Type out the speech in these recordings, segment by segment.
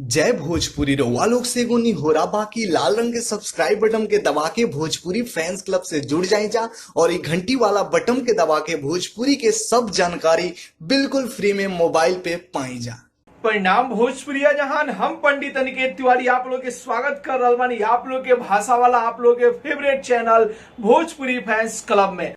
जय भोजपुरी रउआ लोग से एगो निहोरा बाकी लाल रंग के सब्सक्राइब बटन के दबा के भोजपुरी फैंस क्लब से जुड़ जाए जा और ये घंटी वाला बटन के दबा के भोजपुरी के सब जानकारी बिल्कुल फ्री में मोबाइल पे पाई जा। परिणाम भोजपुरिया जहान हम पंडित अनिकेत तिवारी आप लोग के स्वागत कर रहा बानी आप लोग के भाषा वाला आप लोग के favourite channel Bhojpuri fans club में।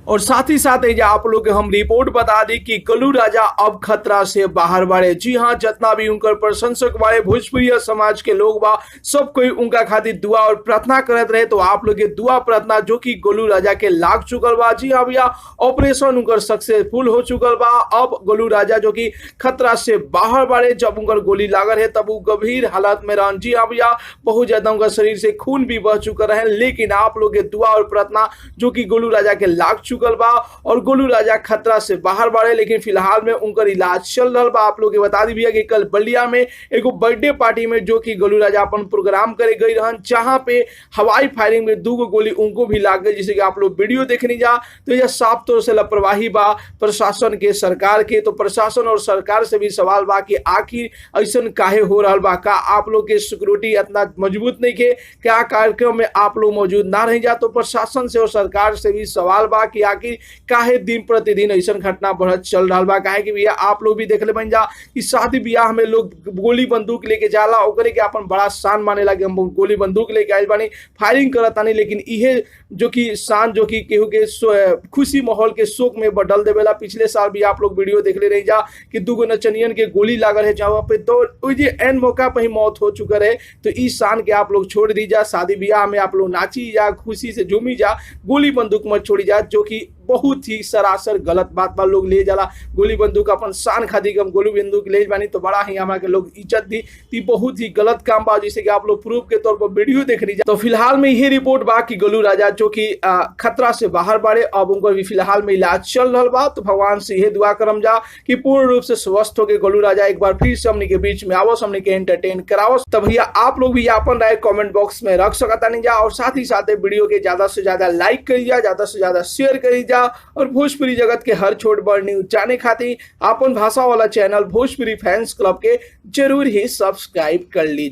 और साथ ही साथ आप लोग हम रिपोर्ट बता दी कि गोलू राजा अब खतरा से बाहर बाड़े। जी हाँ, जितना भी उनकर प्रशंसक बाड़े भोजपुरी समाज के लोग बा सब कोई उनका खातिर दुआ और प्रार्थना करत रहे। तो आप लोग के दुआ प्रार्थना जो कि गोलू राजा के लाग चुकल बा। जी हाँ भैया, ऑपरेशन उनकर सक्सेसफुल हो चुकल बा। अब गोलू राजा जो कि खतरा से बाहर बाड़े, जब उनकर गोली लागल है तब वो गंभीर हालत में रहन। जी हाँ भैया, बहुत ज्यादा उनका शरीर से खून भी बह चुका रहे, लेकिन आप लोग के दुआ और प्रार्थना जो कि गोलू राजा के लाग चुकल बा और गोलू राजा खतरा से बाहर बाड़े। लेकिन फिलहाल में उनकर इलाज चल रहा बा। आप लोग के बता दी भैया कि कल बलिया में एगो बर्थडे पार्टी में जो कि गोलू राजा अपन प्रोग्राम करे गई रहन, जहां पे हवाई फायरिंग में 2 गोली उनको भी लाग गई, जिसे कि आप लोग वीडियो देखनी जा। तो यह साफ तौर से लापरवाही बा प्रशासन के, सरकार के। तो प्रशासन और सरकार से भी सवाल बा कि आखिर ऐसा काहे हो रहा बा? का आप लोग के सिक्योरिटी इतना मजबूत नहीं के? क्या कार्यक्रम में आप लोग मौजूद ना रह जा? तो प्रशासन से और सरकार से भी सवाल बा कि आखिर काहे दिन प्रतिदिन ऐसा घटना बढ़त चल रहा बा। काहे कि भैया आप लोग भी देख ले बन जा कि शादी ब्याह में लोग गोली बंदूक लेके जाला, ओकरे के अपन बड़ा शान माने लगे। हम गोली बंदूक लेके आइल बानी, फायरिंग करत आनी, लेकिन इहे जो कि शान जो कि केहू के खुशी माहौल के शोक में बदल देवेला। पिछले साल भी आप लोग वीडियो देख ले रही जा कि 2 नचनियन के गोली लागल है, जहाँ पे तो एन मौका पर ही मौत हो चुका है। तो इस शान के आप लोग छोड़ दी जा, शादी ब्याह में आप लोग नाची जा, खुशी से झूमी जा, गोली बंदूक मत छोड़ी जा, जो कि बहुत ही सरासर गलत बात बा। लोग ले जाला गोली बंदूक अपन शान खातिर हम गोली बंदूक ले बानी, तो बड़ा ही हमारे लोग इज्जत दी। तो बहुत ही गलत काम बा, जिसे कि आप लोग प्रूफ के तौर पर वीडियो देख लीजिए। तो फिलहाल में यही रिपोर्ट बा कि गोलू राजा जो कि खतरा से बाहर बाड़े, अब उनको भी फिलहाल में इलाज चल रहा बा। तो भगवान से यही दुआ करम जा कि पूर्ण रूप से स्वस्थ होकर गोलू राजा एक बार फिर से हमने के बीच में आवो, हमने के एंटरटेन कराओ। तो भैया आप लोग भी अपन राय कमेंट बॉक्स में रख सकता नहीं जा, और साथ ही साथ वीडियो के ज्यादा से ज्यादा लाइक करी जा, ज्यादा से ज्यादा शेयर करी जा, और भोजपुरी जगत के हर छोट बड़ न्यूज जाने खातिर अपन भाषा वाला चैनल भोजपुरी फैंस क्लब के जरूर ही सब्सक्राइब कर लीजिए।